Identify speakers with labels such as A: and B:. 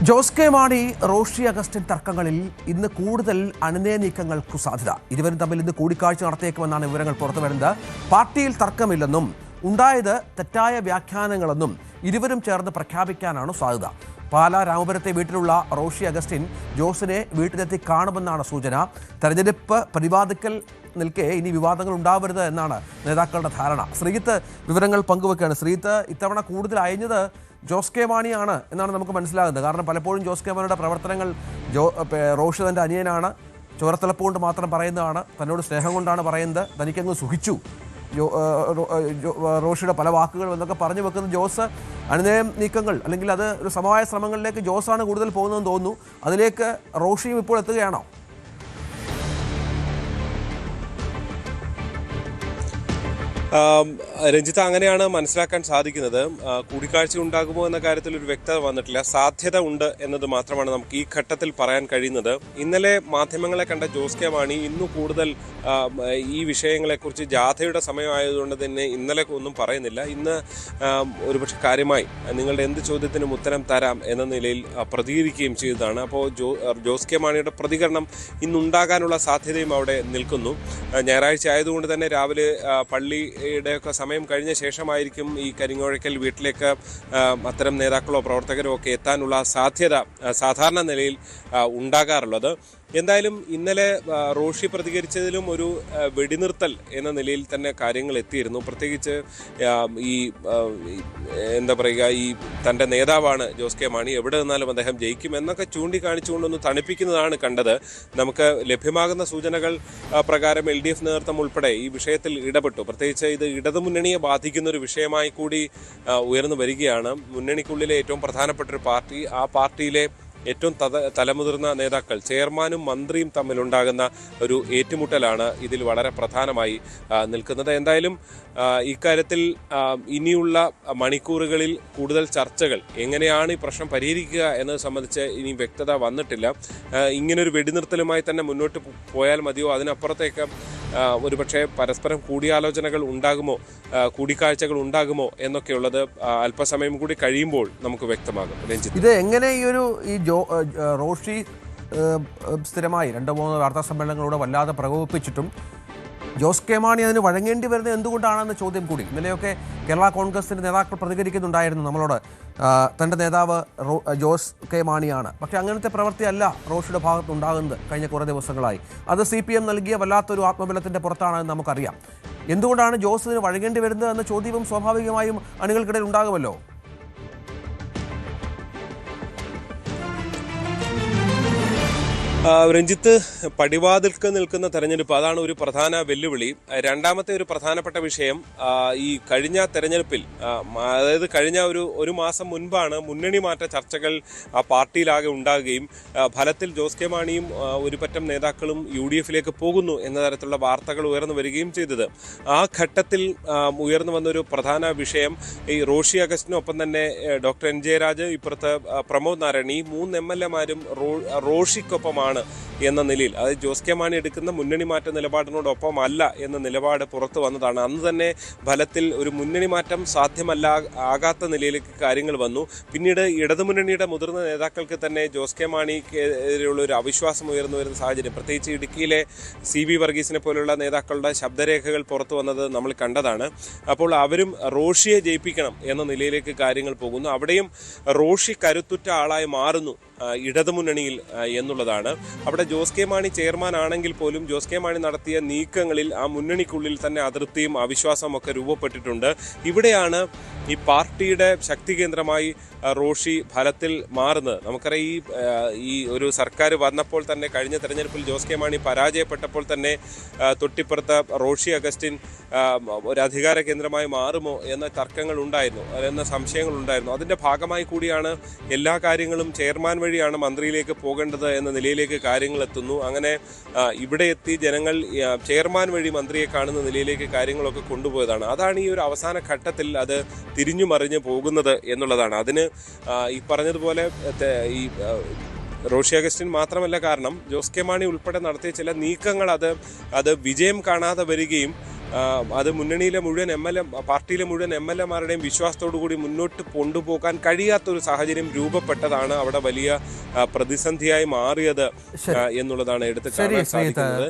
A: Jose K Mani Roshy Augustine തർക്കങ്ങളിൽ ഇന്ന് കൂടുതൽ അണിനയ നീക്കങ്ങൾക്കു സാധ്യത. ഇരുവരും തമ്മിൽ ഇന്ന് കൂടിക്കാഴ്ച നടത്തിയേക്കുമെന്നാണ് വിവരങ്ങൾ പുറത്തുവരുന്നത്. പാർട്ടിയിൽ തർക്കമില്ലെന്നും ഉണ്ടായത് തെറ്റായ വ്യാഖ്യാനങ്ങളെന്നും ഇരുവരും ചേർന്ന് പ്രഖ്യാപിക്കാനാണ് സാധ്യത. പാലാ രാമപുരത്തെ വീട്ടിലുള്ള റോഷി അഗസ്റ്റിൻ ജോസിനെ വീട്ടിലെത്തി കാണുമെന്നാണ് സൂചന. തെരഞ്ഞെടുപ്പ് പ്രതിപാദിക്കൽ നിൽക്കെ ഇനി വിവാദങ്ങൾ ഉണ്ടാവരുത് എന്നാണ് നേതാക്കളുടെ ധാരണ. ശ്രീജിത്ത് വിവരങ്ങൾ പങ്കുവെക്കുകയാണ്. ശ്രീജിത്ത്, ഇത്തവണ കൂടുതൽ അയഞ്ഞത് ജോസ് കെ മാണിയാണ് എന്നാണ് നമുക്ക് മനസ്സിലാകുന്നത്. കാരണം പലപ്പോഴും ജോസ് കെ മാണിയുടെ പ്രവർത്തനങ്ങൾ റോഷി തൻ്റെ അനിയനാണ്, ചോരത്തിളപ്പ് കൊണ്ട് മാത്രം പറയുന്നതാണ്, തന്നോട് സ്നേഹം കൊണ്ടാണ് പറയുന്നത്, തനിക്കങ്ങ് സുഖിച്ചു റോഷിയുടെ പല വാക്കുകൾ എന്നൊക്കെ പറഞ്ഞു വെക്കുന്ന ജോസ് അണിനയ നീക്കങ്ങൾ അല്ലെങ്കിൽ അത് ഒരു സമവായ ശ്രമങ്ങളിലേക്ക് ജോസാണ് കൂടുതൽ പോകുന്നതെന്ന് തോന്നുന്നു. അതിലേക്ക് റോഷിയും ഇപ്പോൾ എത്തുകയാണോ?
B: രഞ്ജിത്ത്, അങ്ങനെയാണ് മനസ്സിലാക്കാൻ സാധിക്കുന്നത്. കൂടിക്കാഴ്ച ഉണ്ടാകുമോ എന്ന കാര്യത്തിൽ ഒരു വ്യക്തത വന്നിട്ടില്ല. സാധ്യത ഉണ്ട് എന്നത് മാത്രമാണ് നമുക്ക് ഈ ഘട്ടത്തിൽ പറയാൻ കഴിയുന്നത്. ഇന്നലെ മാധ്യമങ്ങളെ കണ്ട ജോസ് കെ മാണി ഇന്നു കൂടുതൽ ഈ വിഷയങ്ങളെക്കുറിച്ച് ജാഥയുടെ സമയമായതുകൊണ്ട് തന്നെ ഇന്നലെ ഒന്നും പറയുന്നില്ല. ഇന്ന് ഒരുപക്ഷെ കാര്യമായി നിങ്ങളുടെ എന്ത് ചോദ്യത്തിനും ഉത്തരം തരാം എന്ന നിലയിൽ പ്രതികരിക്കുകയും ചെയ്തതാണ്. അപ്പോൾ ജോസ് കെ മാണിയുടെ പ്രതികരണം ഇന്നുണ്ടാകാനുള്ള സാധ്യതയും അവിടെ നിൽക്കുന്നു. ഞായറാഴ്ച ആയതുകൊണ്ട് തന്നെ രാവിലെ പള്ളിയുടെയൊക്കെ സമയം കഴിഞ്ഞ ശേഷമായിരിക്കും ഈ കരിങ്ങോഴക്കൽ വീട്ടിലേക്ക് അത്തരം നേതാക്കളോ പ്രവർത്തകരോ ഒക്കെ എത്താനുള്ള സാധ്യത സാധാരണ നിലയിൽ ഉണ്ടാകാറുള്ളത്. എന്തായാലും ഇന്നലെ റോഷി പ്രതികരിച്ചതിലും ഒരു വെടിനിർത്തൽ എന്ന നിലയിൽ തന്നെ കാര്യങ്ങൾ എത്തിയിരുന്നു. പ്രത്യേകിച്ച് ഈ എന്താ പറയുക, ഈ തൻ്റെ നേതാവാണ് ജോസ് കെ മാണി, എവിടെ നിന്നാലും അദ്ദേഹം ജയിക്കും എന്നൊക്കെ ചൂണ്ടിക്കാണിച്ചുകൊണ്ടൊന്ന് തണുപ്പിക്കുന്നതാണ് കണ്ടത്. നമുക്ക് ലഭ്യമാകുന്ന സൂചനകൾ പ്രകാരം LDF നേതൃത്വം ഉൾപ്പെടെ ഈ വിഷയത്തിൽ ഇടപെട്ടു. പ്രത്യേകിച്ച് ഇത് ഇടതുമുന്നണിയെ ബാധിക്കുന്ന ഒരു വിഷയമായി കൂടി ഉയർന്നു വരികയാണ്. മുന്നണിക്കുള്ളിലെ ഏറ്റവും പ്രധാനപ്പെട്ട ഒരു പാർട്ടി, ആ പാർട്ടിയിലെ ഏറ്റവും തലമുതിർന്ന നേതാക്കൾ, ചെയർമാനും മന്ത്രിയും തമ്മിലുണ്ടാകുന്ന ഒരു ഏറ്റുമുട്ടലാണ് ഇതിൽ വളരെ പ്രധാനമായി നിൽക്കുന്നത്. എന്തായാലും ഇക്കാര്യത്തിൽ ഇനിയുള്ള മണിക്കൂറുകളിൽ കൂടുതൽ ചർച്ചകൾ, എങ്ങനെയാണ് ഈ പ്രശ്നം പരിഹരിക്കുക എന്നത് സംബന്ധിച്ച് ഇനി വ്യക്തത വന്നിട്ടില്ല. ഇങ്ങനൊരു വെടിനിർത്തലുമായി തന്നെ മുന്നോട്ട് പോയാൽ മതിയോ, അതിനപ്പുറത്തേക്ക് ഒരുപക്ഷെ പരസ്പരം കൂടിയാലോചനകൾ ഉണ്ടാകുമോ, കൂടിക്കാഴ്ചകൾ ഉണ്ടാകുമോ എന്നൊക്കെയുള്ളത് അല്പസമയം കൂടി കഴിയുമ്പോൾ നമുക്ക് വ്യക്തമാകും. രഞ്ജിത്ത്,
A: ഇത് എങ്ങനെ ഈ റോഷി സ്ഥിരമായി 2-3 വാർത്താ സമ്മേളനങ്ങളോട് വല്ലാതെ പ്രകോപിപ്പിച്ചിട്ടും ജോസ് കെ മാണി അതിന് വഴങ്ങേണ്ടി വരുന്നത് എന്തുകൊണ്ടാണെന്ന ചോദ്യം കൂടി ഇന്നലെയൊക്കെ കേരള കോൺഗ്രസിൻ്റെ നേതാക്കൾ പ്രതികരിക്കുന്നുണ്ടായിരുന്നു നമ്മളോട്. തൻ്റെ നേതാവ് ജോസ് കെ മാണിയാണ്, പക്ഷേ അങ്ങനത്തെ പ്രവൃത്തിയല്ല റോഷിയുടെ ഭാഗത്തുണ്ടാകുന്നത് കഴിഞ്ഞ കുറേ ദിവസങ്ങളായി. അത് CPM നൽകിയ വല്ലാത്തൊരു ആത്മബലത്തിൻ്റെ പുറത്താണെന്ന് നമുക്കറിയാം. എന്തുകൊണ്ടാണ് ജോസ് ഇതിന് വഴങ്ങേണ്ടി വരുന്നത് എന്ന ചോദ്യവും സ്വാഭാവികമായും അണികൾക്കിടയിൽ ഉണ്ടാകുമല്ലോ.
B: രഞ്ജിത്ത്, പടിവാതിൽക്ക് നിൽക്കുന്ന തെരഞ്ഞെടുപ്പ്, അതാണ് ഒരു പ്രധാന വെല്ലുവിളി. രണ്ടാമത്തെ ഒരു പ്രധാനപ്പെട്ട വിഷയം, ഈ കഴിഞ്ഞ തെരഞ്ഞെടുപ്പിൽ, അതായത് കഴിഞ്ഞ ഒരു മാസം മുൻപാണ് മുന്നണി മാറ്റ ചർച്ചകൾ പാർട്ടിയിലാകെ ഉണ്ടാകുകയും ഫലത്തിൽ ജോസ് കെ മാണിയും ഒരു പറ്റം നേതാക്കളും UDFിലേക്ക് പോകുന്നു എന്ന തരത്തിലുള്ള വാർത്തകൾ ഉയർന്നു വരികയും ചെയ്തത്. ആ ഘട്ടത്തിൽ ഉയർന്നു വന്നൊരു പ്രധാന വിഷയം ഈ റോഷി അഗസ്റ്റിനൊപ്പം തന്നെ ഡോക്ടർ NJ രാജ്, ഇപ്പുറത്ത് പ്രമോദ് നാരായണൻ, ഈ 3 MLA-മാരും റോഷിക്കൊപ്പമാണ് എന്ന നിലയിൽ, അതായത് ജോസ് കെ മാണി എടുക്കുന്ന മുന്നണി മാറ്റ നിലപാടിനോടൊപ്പമല്ല എന്ന നിലപാട് പുറത്തു വന്നതാണ്. അന്ന് തന്നെ ഫലത്തിൽ ഒരു മുന്നണി മാറ്റം ആകാത്ത നിലയിലേക്ക് കാര്യങ്ങൾ വന്നു. പിന്നീട് ഇടതുമുന്നണിയുടെ മുതിർന്ന നേതാക്കൾക്ക് തന്നെ ജോസ് കെ മാണിക്കെതിരെയുള്ള ഒരു അവിശ്വാസം ഉയർന്നു വരുന്ന സാഹചര്യം, പ്രത്യേകിച്ച് ഇടുക്കിയിലെ CB വർഗീസിനെ പോലുള്ള നേതാക്കളുടെ ശബ്ദരേഖകൾ പുറത്തു വന്നത് നമ്മൾ കണ്ടതാണ്. അപ്പോൾ അവരും റോഷിയെ ജയിപ്പിക്കണം എന്ന നിലയിലേക്ക് കാര്യങ്ങൾ പോകുന്നു. അവിടെയും റോഷി കരുത്തുറ്റ ആളായി മാറുന്നു ഇടതുമുന്നണിയിൽ എന്നുള്ളതാണ്. അവിടെ ജോസ് കെ മാണി ചെയർമാൻ ആണെങ്കിൽ പോലും ജോസ് കെ മാണി നടത്തിയ നീക്കങ്ങളിൽ ആ മുന്നണിക്കുള്ളിൽ തന്നെ അതൃപ്തിയും അവിശ്വാസവും ഒക്കെ രൂപപ്പെട്ടിട്ടുണ്ട്. ഇവിടെയാണ് ഈ പാർട്ടിയുടെ ശക്തി കേന്ദ്രമായി റോഷി ഫലത്തിൽ മാറുന്നത്. നമുക്കറിയാം, ഈ ഒരു സർക്കാർ വന്നപ്പോൾ തന്നെ, കഴിഞ്ഞ തെരഞ്ഞെടുപ്പിൽ ജോസ് കെ മാണി പരാജയപ്പെട്ടപ്പോൾ തന്നെ തൊട്ടിപ്പുറത്ത് റോഷി അഗസ്റ്റിൻ ഒരു അധികാര കേന്ദ്രമായി മാറുമോ എന്ന തർക്കങ്ങൾ ഉണ്ടായിരുന്നു, എന്ന സംശയങ്ങൾ ഉണ്ടായിരുന്നു. അതിൻ്റെ ഭാഗമായി കൂടിയാണ് എല്ലാ കാര്യങ്ങളും ചെയർമാൻ വഴിയാണ് മന്ത്രിയിലേക്ക് പോകേണ്ടത് എന്ന നിലയിലേക്ക് കാര്യങ്ങൾ എത്തുന്നു. അങ്ങനെ ഇവിടെ എത്തി ജനങ്ങൾ ചെയർമാൻ വഴി മന്ത്രിയെ കാണുന്ന നിലയിലേക്ക് കാര്യങ്ങളൊക്കെ കൊണ്ടുപോയതാണ്. അതാണ് ഈ ഒരു അവസാന ഘട്ടത്തിൽ അത് തിരിഞ്ഞു മറിഞ്ഞു പോകുന്നത് എന്നുള്ളതാണ്. അതിന് ഈ പറഞ്ഞതുപോലെ ഈ റോഷി അഗസ്റ്റിൻ മാത്രമല്ല കാരണം, ജോസ് കെ മാണി ഉൾപ്പെടെ നടത്തിയ ചില നീക്കങ്ങൾ അത് വിജയം കാണാതെ വരികയും അത് മുന്നണിയിലെ മുഴുവൻ പാർട്ടിയിലെ മുഴുവൻ MLA-മാരുടെയും വിശ്വാസത്തോടു കൂടി മുന്നോട്ട് കൊണ്ടുപോകാൻ കഴിയാത്തൊരു സാഹചര്യം രൂപപ്പെട്ടതാണ് അവിടെ വലിയ പ്രതിസന്ധിയായി മാറിയത് എന്നുള്ളതാണ് എടുത്ത് കാണാൻ സാധിക്കുന്നത്.